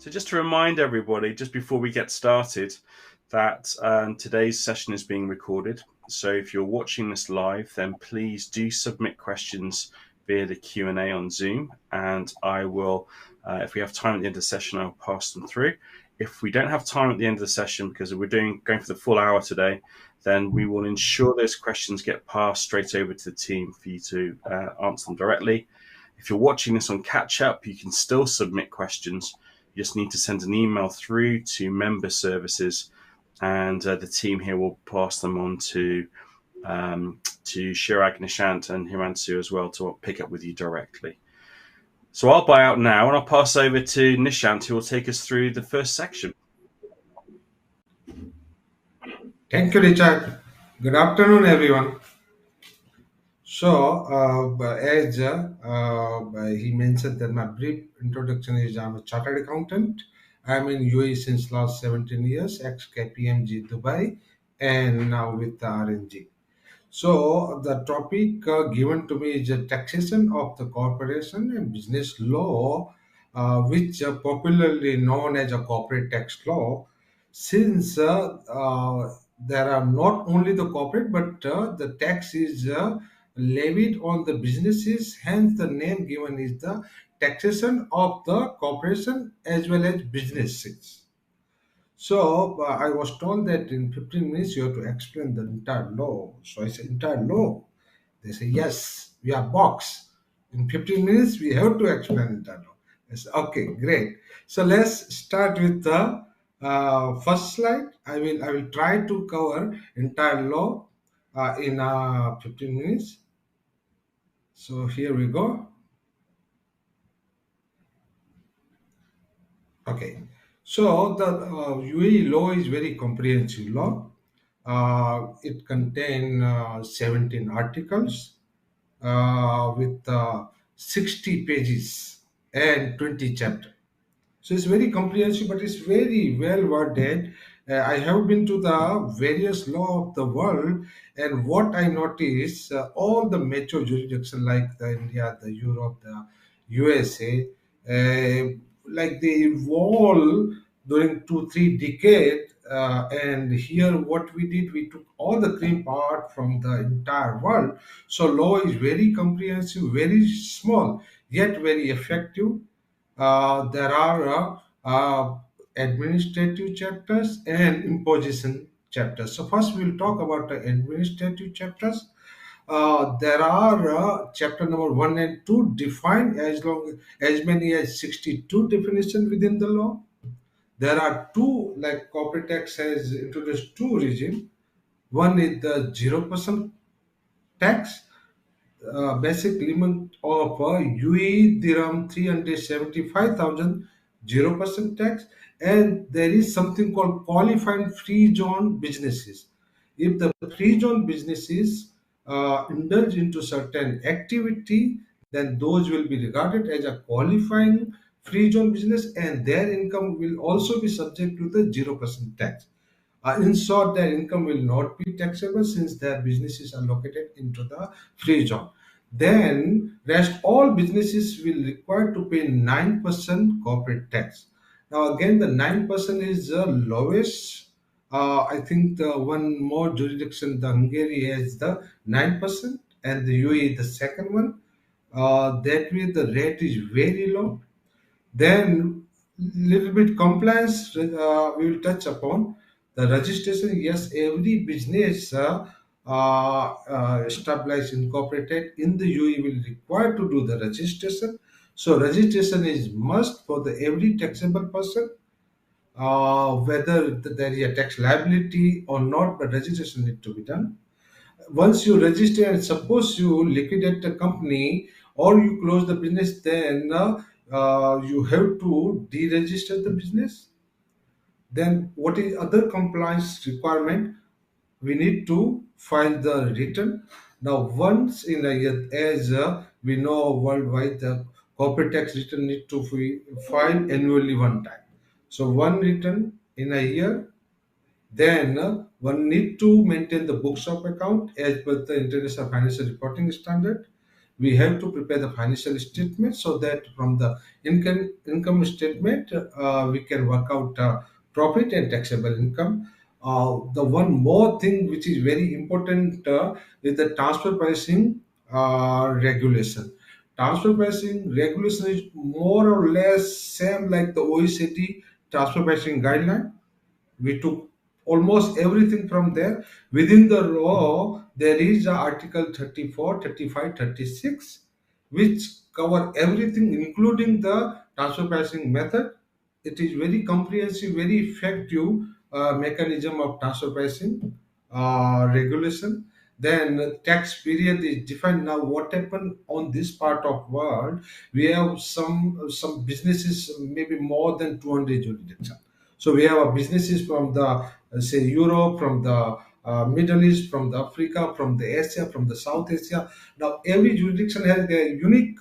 So just to remind everybody, just before we get started, that today's session is being recorded. So if you're watching this live, then please do submit questions via the Q&A on Zoom, and I will, if we have time at the end of the session, I'll pass them through. If we don't have time at the end of the session, because we're going for the full hour today, then we will ensure those questions get passed straight over to the team for you to answer them directly. If you're watching this on catch up, you can still submit questions. You just need to send an email through to member services, and the team here will pass them on to Chirag, Nishant, and Himanshu as well to pick up with you directly. So I'll buy out now, and I'll pass over to Nishant, who will take us through the first section. Thank you, Richard. Good afternoon, everyone. So, as he mentioned that my brief introduction is I'm a chartered accountant. I'm in UAE since last 17 years, ex-KPMG Dubai, and now with the RNG. So, the topic given to me is the taxation of the corporation and business law, which popularly known as a corporate tax law, since there are not only the corporate, but the tax is levied on the businesses. Hence, the name given is the taxation of the corporation as well as businesses. So I was told that in 15 minutes you have to explain the entire law. So I said, entire law? They say, yes, we are box. In 15 minutes we have to explain entire law. I said, okay, great. So let's start with the first slide. I will try to cover entire law in 15 minutes. So here we go. Okay. So the UAE law is very comprehensive law. It contains 17 articles with 60 pages and 20 chapters. So it's very comprehensive, but it's very well worded. I have been to the various law of the world, and what I notice, all the major jurisdiction like the India, the Europe, the USA, like they evolved during 2 3 decades. And here, what we did, we took all the cream part from the entire world. So law is very comprehensive, very small, yet very effective. There are administrative chapters and imposition chapters. So first we'll talk about the administrative chapters. There are chapter number 1 and 2 defined as many as 62 definitions within the law. There are two, like corporate tax has introduced two regime. One is the 0% tax, basic limit of UAE dirham 375,000, 0% tax, and there is something called qualifying free zone businesses. If the free zone businesses indulge into certain activity, then those will be regarded as a qualifying free zone business, and their income will also be subject to the 0% tax. In short, their income will not be taxable since their businesses are located into the free zone. Then, rest all businesses will require to pay 9% corporate tax. Now, again, the 9% is the lowest. I think the one more jurisdiction, the Hungary has the 9%, and the UAE the second one. That way, the rate is very low. Then little bit compliance we will touch upon the registration. Yes, every business established incorporated in the UAE will require to do the registration. So registration is must for the every taxable person, whether there is a tax liability or not, but registration need to be done. Once you register and suppose you liquidate the company or you close the business, then you have to deregister the business. Then what is other compliance requirement? We need to file the return. Now once in a year, as we know worldwide, the corporate tax return need to file annually one time. So one return in a year. Then one need to maintain the books of account as per the International Financial Reporting Standard. we have to prepare the financial statement so that from the income statement we can work out profit and taxable income. The one more thing which is very important is the transfer pricing regulation. Transfer pricing regulation is more or less same like the OECD transfer pricing guideline. We took almost everything from there. Within the law, there is Article 34, 35, 36, which cover everything, including the transfer pricing method. It is very comprehensive, very effective mechanism of transfer pricing regulation. Then tax period is defined. Now, what happened on this part of world? We have some businesses, maybe more than 200 jurisdictions. So we have businesses from the say Europe, from the Middle East, from the Africa, from the Asia, from the South Asia. Now every jurisdiction has their unique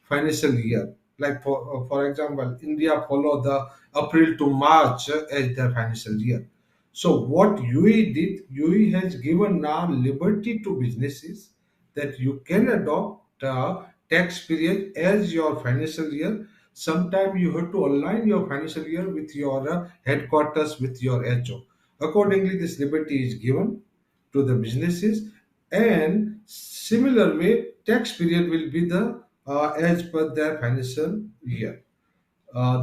financial year. Like for example, India follow the April to March as their financial year. So what UAE did, UAE has given now liberty to businesses that you can adopt tax period as your financial year. Sometimes you have to align your financial year with your headquarters, with your HO. Accordingly, this liberty is given to the businesses, and similar way, tax period will be the as per their financial year.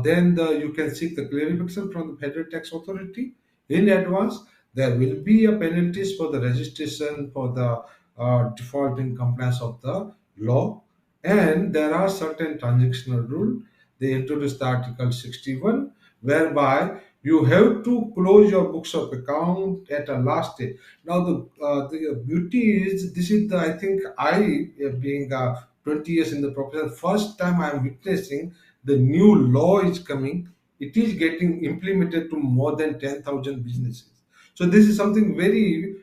Then you can seek the clarification from the Federal Tax Authority in advance. There will be a penalties for the registration for the default in compliance of the law, and there are certain transactional rule. They introduced the Article 61, whereby you have to close your books of account at a last day. Now the beauty is, this is the, I think I being 20 years in the profession, first time I am witnessing the new law is coming. It is getting implemented to more than 10,000 businesses. So this is something very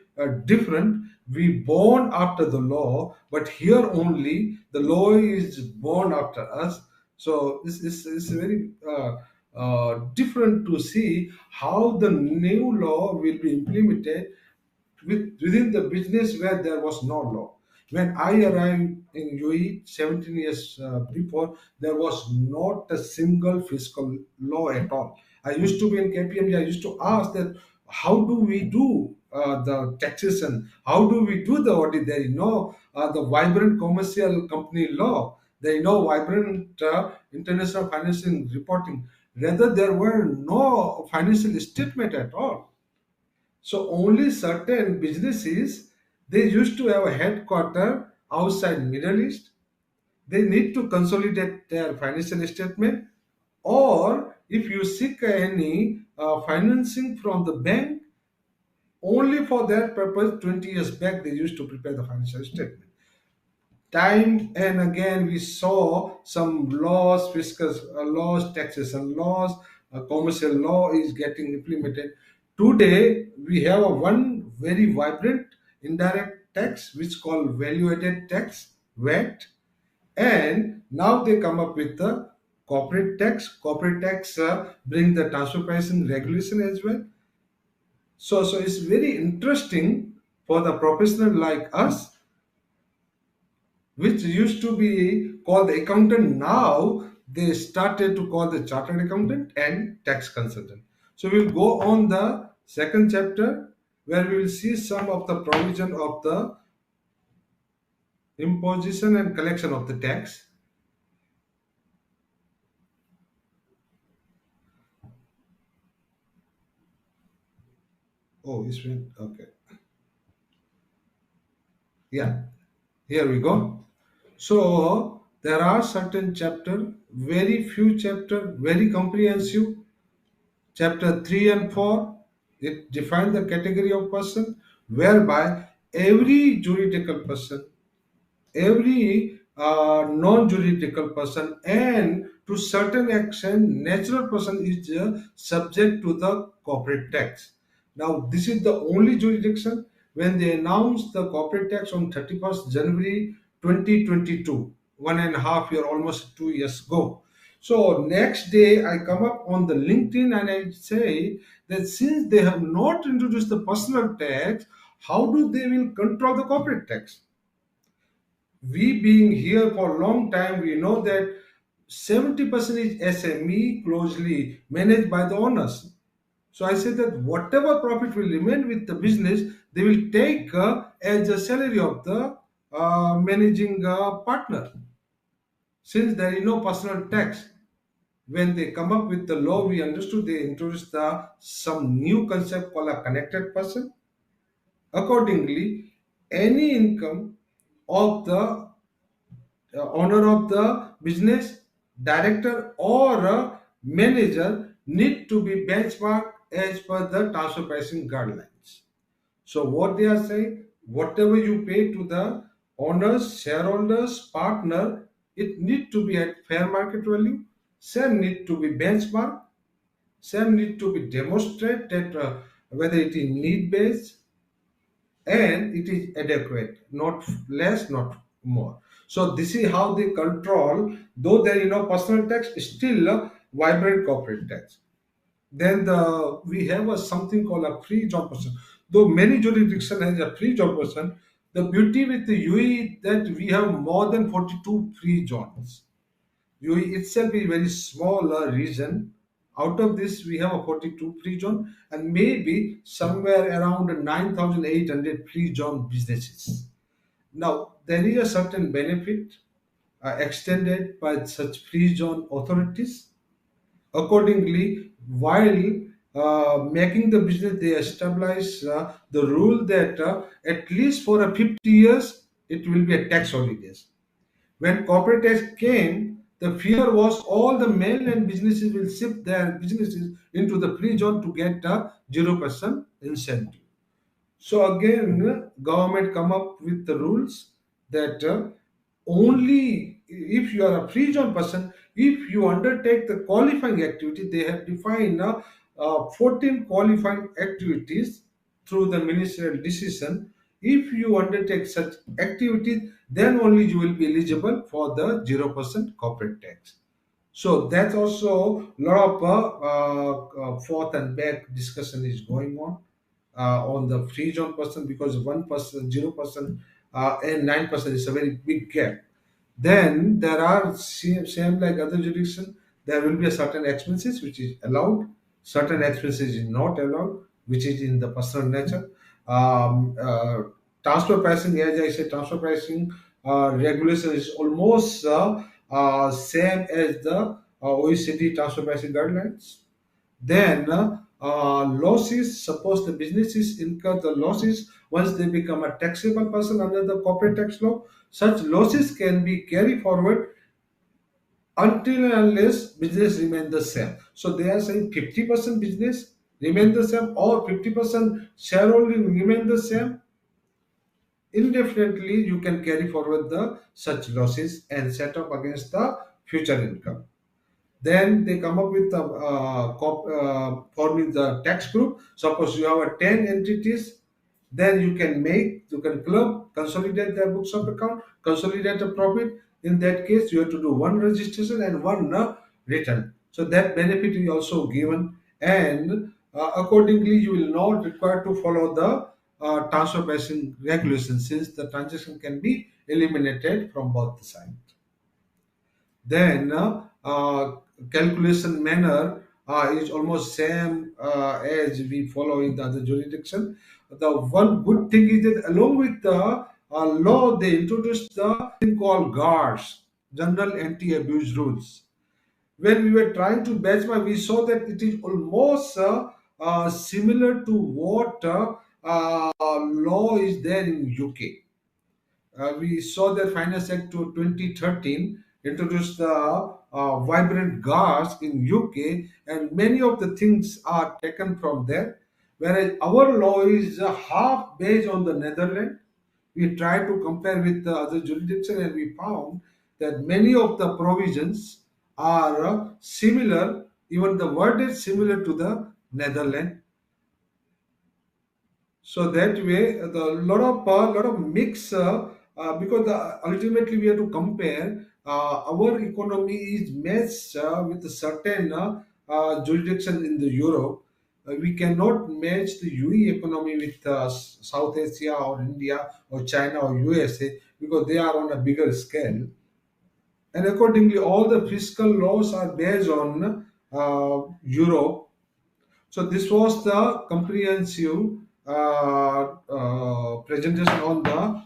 different. We born after the law, but here only the law is born after us. So this is very different to see how the new law will be implemented within the business where there was no law. When I arrived in UAE 17 years before, there was not a single fiscal law at all. I used to be in KPMG. I used to ask that how do we do the taxation? How do we do the audit? There is no the vibrant commercial company law. There is no vibrant international financial reporting. Rather, there were no financial statement at all. So only certain businesses, they used to have a headquarter outside Middle East. They need to consolidate their financial statement, or if you seek any financing from the bank, only for that purpose. 20 years back, they used to prepare the financial statement. Time and again, we saw some laws, fiscal laws, taxation laws, commercial law is getting implemented. Today, we have a one very vibrant indirect tax, which called value-added tax, VAT, and now they come up with the corporate tax. Corporate tax bring the transfer pricing regulation as well. So it's very interesting for the professional like us, which used to be called the accountant. Now they started to call the chartered accountant and tax consultant. So we'll go on the second chapter, where we will see some of the provision of the imposition and collection of the tax. Oh, it's been okay. Yeah, here we go. So there are certain chapter, very few chapter, very comprehensive. Chapter 3 and 4, it defines the category of person, whereby every juridical person, every non-juridical person, and to certain extent natural person is subject to the corporate tax. Now this is the only jurisdiction. When they announced the corporate tax on 31st January 2022, 1.5 year, almost 2 years ago. So next day I come up on the LinkedIn and I say that since they have not introduced the personal tax, how do they will control the corporate tax? We being here for a long time, we know that 70% is SME closely managed by the owners. So I say that whatever profit will remain with the business, they will take as a salary of the managing partner. Since there is no personal tax, when they come up with the law, we understood they introduced some new concept called a connected person. Accordingly, any income of the owner of the business, director, or a manager need to be benchmarked as per the transfer pricing guidelines. So what they are saying, whatever you pay to the owners, shareholders, partner, it need to be at fair market value. Same need to be benchmarked. Same need to be demonstrated whether it is need based and it is adequate, not less, not more. So this is how they control. Though there is no personal tax, still a vibrant corporate tax. Then we have a something called a free zone person. Though many jurisdiction has a free zone person, the beauty with the UAE is that we have more than 42 free zones. UAE itself is a very small region. Out of this, we have a 42 free zone and maybe somewhere around 9,800 free zone businesses. Now, there is a certain benefit extended by such free zone authorities. Accordingly, while making the business, they establish the rule that at least for a 50 years, it will be a tax holidays. When corporate tax came, the fear was all the mainland businesses will shift their businesses into the free zone to get a 0% incentive. So again, government come up with the rules that only if you are a free zone person, if you undertake the qualifying activity, they have defined 14 qualifying activities through the ministerial decision. If you undertake such activities, then only you will be eligible for the 0% corporate tax. So that's also a lot of forth and back discussion is going on the free zone person because 1%, 0%, and 9% is a very big gap. Then there are same like other jurisdiction. There will be a certain expenses which is allowed, certain expenses is not allowed, which is in the personal nature. Um, uh, Transfer pricing, as I said, transfer pricing regulation is almost same as the OECD transfer pricing guidelines. Then losses, suppose the businesses incur the losses once they become a taxable person under the corporate tax law, such losses can be carried forward until and unless business remain the same. So they are saying 50% business remain the same or 50% shareholding remain the same. Indefinitely, you can carry forward the such losses and set up against the future income. Then they come up with forming the tax group. Suppose you have a 10 entities, then you can club, consolidate their books of account, consolidate the profit. In that case, you have to do one registration and one return. So that benefit is also given, and accordingly, you will not require to follow the transfer pricing regulations since the transaction can be eliminated from both the sides. Then calculation manner is almost same as we follow in the other jurisdiction. The one good thing is that along with the law, they introduced the thing called GARS, General Anti-Abuse Rules. When we were trying to benchmark, we saw that it is almost similar to what law is there in UK. We saw that Finance Act to 2013 introduced the vibrant gas in UK, and many of the things are taken from there. Whereas our law is half based on the Netherlands. We tried to compare with the other jurisdiction, and we found that many of the provisions are similar. Even the word is similar to the Netherlands. So that way the lot of mix because ultimately we have to compare our economy is matched with a certain jurisdiction in the Europe. We cannot match the UE economy with South Asia or India or China or USA. because they are on a bigger scale. And accordingly, all the fiscal laws are based on Europe. So this was the comprehensive presentation on the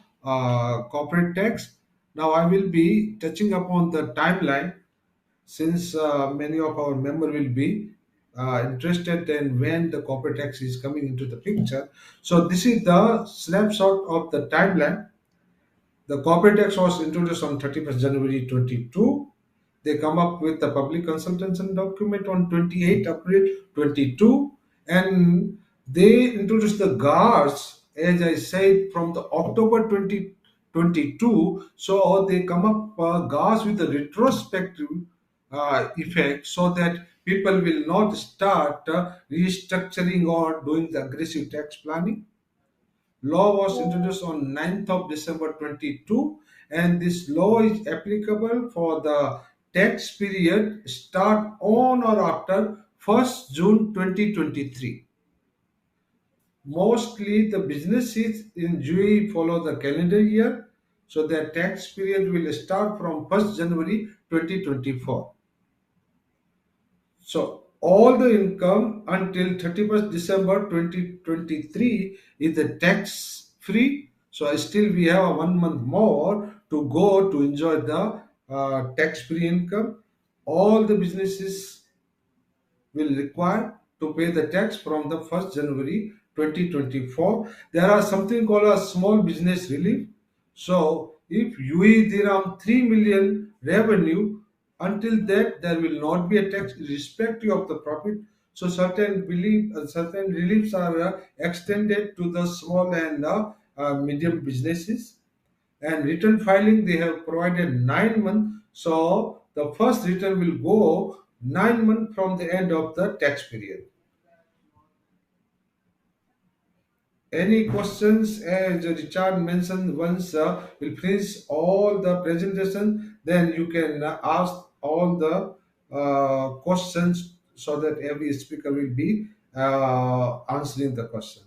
corporate tax. Now I will be touching upon the timeline, since many of our member will be interested in when the corporate tax is coming into the picture. So this is the snapshot of the timeline. The corporate tax was introduced on 31st January 22. They come up with the public consultation document on 28 April 22, and they introduced the GARS, as I said, from the October 2022. So they come up GARS with a retrospective effect, so that people will not start restructuring or doing the aggressive tax planning. Law was introduced on 9th of December 22, and this law is applicable for the tax period start on or after 1st June 2023. Mostly the businesses in UAE follow the calendar year, so their tax period will start from 1st January 2024. So all the income until 31st December 2023 is the tax free. So still we have a 1 month more to go to enjoy the tax free income. All the businesses will require to pay the tax from the 1st January 2024. There are something called a small business relief. So if UAE dirham 3 million revenue, until that there will not be a tax irrespective of the profit. So certain reliefs are extended to the small and medium businesses. And return filing, they have provided 9 months. So the first return will go 9 months from the end of the tax period. Any questions? As Richard mentioned, once we'll finish all the presentation, then you can ask all the questions, so that every speaker will be answering the question.